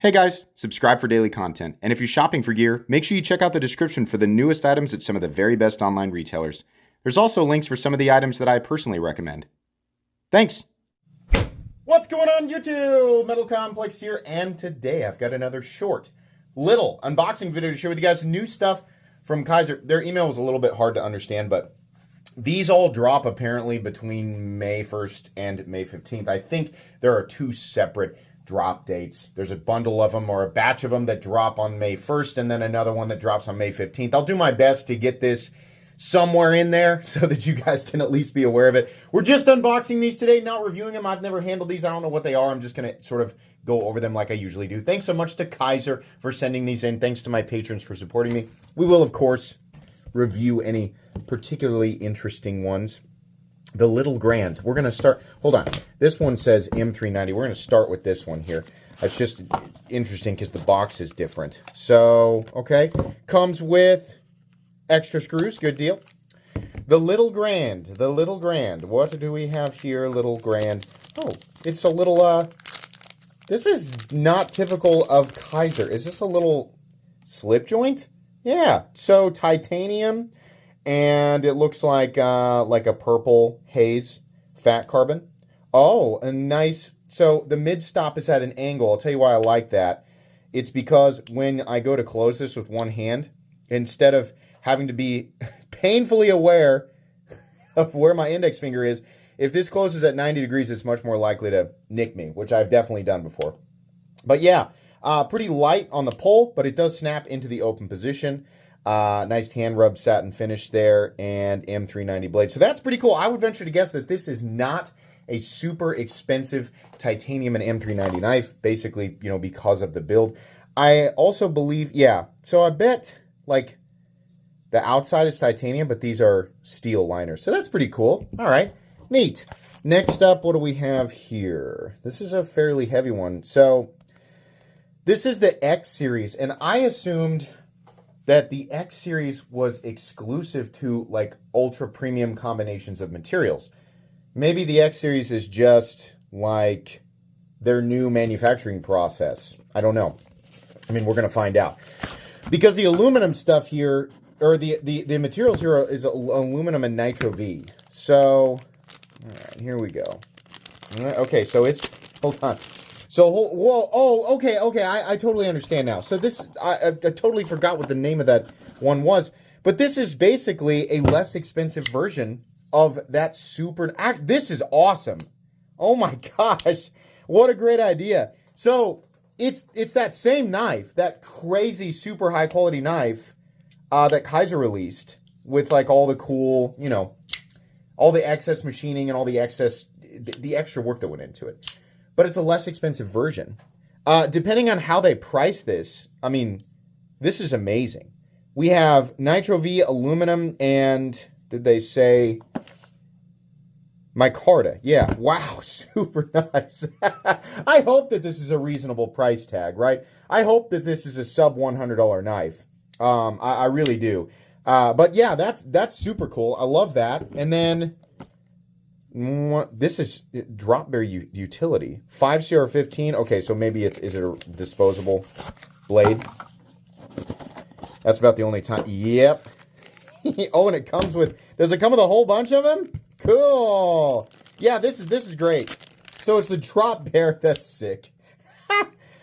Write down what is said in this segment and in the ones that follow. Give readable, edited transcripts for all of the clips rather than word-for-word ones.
Hey guys, subscribe for daily content. And if you're shopping for gear, make sure you check out the description for the newest items at some of the very best online retailers. There's also links for some of the items that I personally recommend. Thanks! What's going on YouTube? Metal Complex here, and today I've got another short, little unboxing video to share with you guys. New stuff from Kizer. Their email was a little bit hard to understand, but these all drop apparently between May 1st and May 15th. I think there are two separate drop dates. There's a bundle of them or a batch of them that drop on May 1st and then another one that drops on May 15th. I'll do my best to get this somewhere in there so that you guys can at least be aware of it. We're just unboxing these today, not reviewing them. I've never handled these. I don't know what they are. I'm just going to sort of go over them like I usually do. Thanks so much to Kizer for sending these in. Thanks to my patrons for supporting me. We will, of course, review any particularly interesting ones. The Little Grand. We're going to start... Hold on. This one says M390. We're going to start with this one here. That's just interesting because the box is different. So, okay. Comes with extra screws. Good deal. The Little Grand. The Little Grand. What do we have here, Little Grand? Oh, it's a little... This is not typical of Kizer. Is this a little slip joint? Yeah. So, titanium... And it looks like a purple haze, fat carbon. Oh, a nice... So the mid-stop is at an angle. I'll tell you why I like that. It's because when I go to close this with one hand, instead of having to be painfully aware of where my index finger is, if this closes at 90 degrees, it's much more likely to nick me, which I've definitely done before. But yeah, pretty light on the pull, but it does snap into the open position. Nice hand rub satin finish there, and M390 blade. So that's pretty cool. I would venture to guess that this is not a super expensive titanium and M390 knife, basically, you know, because of the build. I also believe, yeah, so I bet, like, the outside is titanium, but these are steel liners. So that's pretty cool. All right, neat. Next up, what do we have here? This is a fairly heavy one. So this is the X series, and I assumed that the X series was exclusive to like ultra premium combinations of materials. Maybe the X series is just like their new manufacturing process. I don't know. I mean, we're going to find out. Because the aluminum stuff here, or the materials here is aluminum and nitro V. So, all right, here we go. Okay, so it's, hold on. So, whoa, oh, okay, I totally understand now. So this, I totally forgot what the name of that one was. But this is basically a less expensive version of that super, this is awesome. Oh my gosh, what a great idea. So, it's that same knife, that crazy super high quality knife that Kizer released with like all the cool, you know, all the excess machining and all the excess, the extra work that went into it. But it's a less expensive version. Depending on how they price this, I mean, this is amazing. We have Nitro V aluminum and, did they say, micarta. Yeah, wow, super nice. I hope that this is a reasonable price tag, right? I hope that this is a sub $100 knife. I really do. But yeah, that's super cool. I love that. And then... this is drop bear utility 5CR15. Okay, so maybe is it a disposable blade? That's about the only time. Yep. Oh, and it comes with, does it come with a whole bunch of them? Cool. Yeah, this is great. So it's the drop bear. That's sick.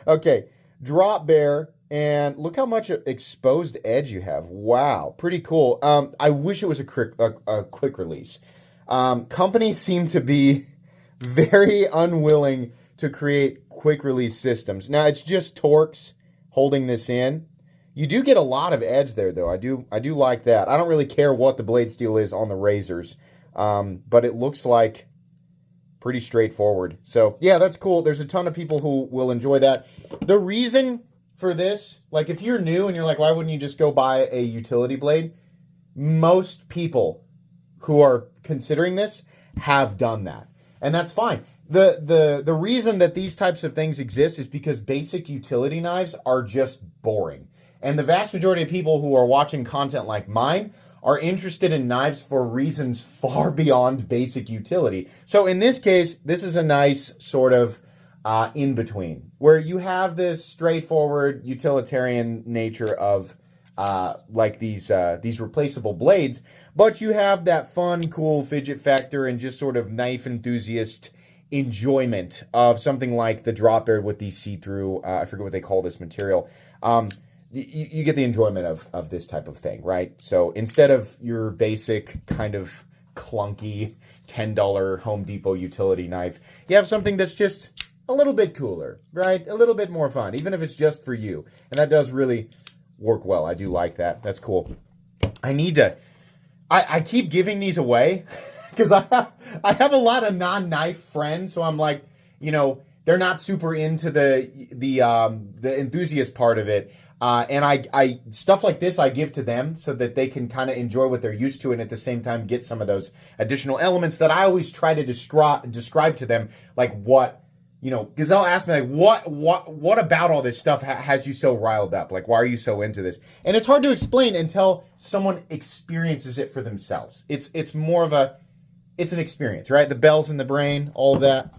Okay, drop bear, and look how much exposed edge you have. Wow, pretty cool. I wish it was a quick release. Companies seem to be very unwilling to create quick release systems. Now, it's just Torx holding this in. You do get a lot of edge there, though. I do like that. I don't really care what the blade steel is on the razors, but it looks like pretty straightforward. So, yeah, that's cool. There's a ton of people who will enjoy that. The reason for this, like if you're new and you're like, why wouldn't you just go buy a utility blade? Most people who are considering this have done that, and that's fine. The reason that these types of things exist is because basic utility knives are just boring, and the vast majority of people who are watching content like mine are interested in knives for reasons far beyond basic utility. So in this case, this is a nice sort of in between, where you have this straightforward utilitarian nature of like these replaceable blades, but you have that fun, cool fidget factor and just sort of knife enthusiast enjoyment of something like the drop bear with these see-through, I forget what they call this material. You get the enjoyment of this type of thing, right? So instead of your basic kind of clunky $10 Home Depot utility knife, you have something that's just a little bit cooler, right? A little bit more fun, even if it's just for you. And that does really work well. I do like that. That's cool. I keep giving these away because I have a lot of non-knife friends, so I'm like, you know, they're not super into the enthusiast part of it. And I stuff like this I give to them so that they can kind of enjoy what they're used to and at the same time get some of those additional elements that I always try to describe to them, like what, you know, because they'll ask me like, what about all this stuff has you so riled up? Like, why are you so into this? And it's hard to explain until someone experiences it for themselves. It's more of it's an experience, right? The bells in the brain, all of that.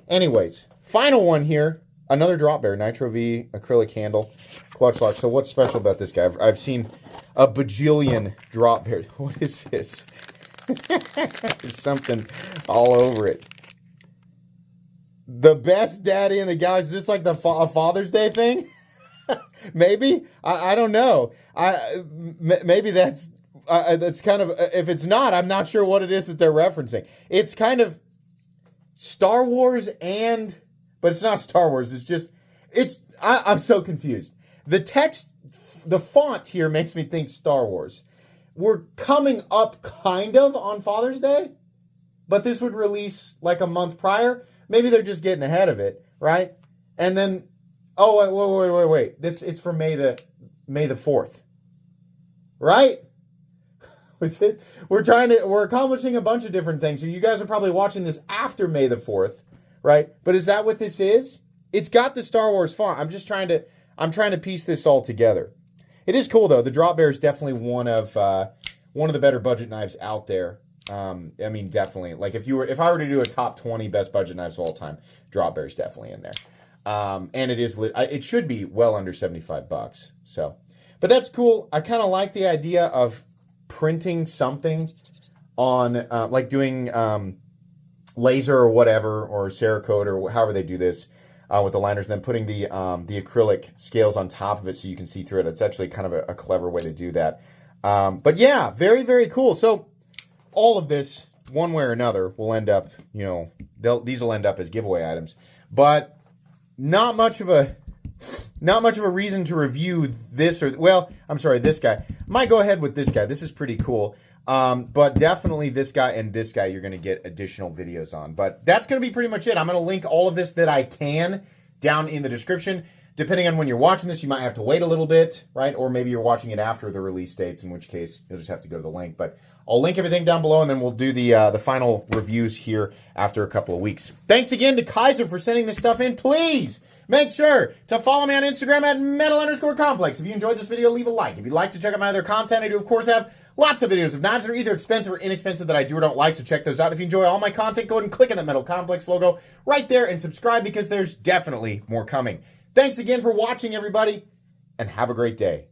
Anyways, final one here. Another drop bear, Nitro V acrylic handle, clutch lock. So what's special about this guy? I've seen a bajillion drop bear. What is this? There's something all over it. The best daddy in the galaxy. Is this like the Father's Day thing? Maybe. I don't know. Maybe that's kind of, if it's not, I'm not sure what it is that they're referencing. It's kind of Star Wars but it's not Star Wars. It's just, I'm so confused. The text, the font here makes me think Star Wars. We're coming up kind of on Father's Day, but this would release like a month prior. Maybe they're just getting ahead of it, right? And then, wait. It's for May the 4th, right? We're accomplishing a bunch of different things. So you guys are probably watching this after May the 4th, right? But is that what this is? It's got the Star Wars font. I'm trying to piece this all together. It is cool though. The drop bear is definitely one of the better budget knives out there. I mean, definitely. Like if I were to do a top 20 best budget knives of all time, drop bear is definitely in there. And it should be well under $75. So, but that's cool. I kind of like the idea of printing something on, like doing laser or whatever, or Cerakote or however they do this with the liners, and then putting the acrylic scales on top of it so you can see through it. It's actually kind of a clever way to do that. But yeah, very, very cool. So all of this, one way or another, will end up, you know, these will end up as giveaway items. But not much of a reason to review this this guy. Might go ahead with this guy. This is pretty cool. But definitely this guy and this guy you're going to get additional videos on. But that's going to be pretty much it. I'm going to link all of this that I can down in the description. Depending on when you're watching this, you might have to wait a little bit, right? Or maybe you're watching it after the release dates, in which case you'll just have to go to the link. But I'll link everything down below, and then we'll do the final reviews here after a couple of weeks. Thanks again to Kizer for sending this stuff in. Please make sure to follow me on Instagram at metal_complex. If you enjoyed this video, leave a like. If you'd like to check out my other content, I do, of course, have lots of videos of knives that are either expensive or inexpensive that I do or don't like, so check those out. If you enjoy all my content, go ahead and click on the Metal Complex logo right there and subscribe, because there's definitely more coming. Thanks again for watching, everybody, and have a great day.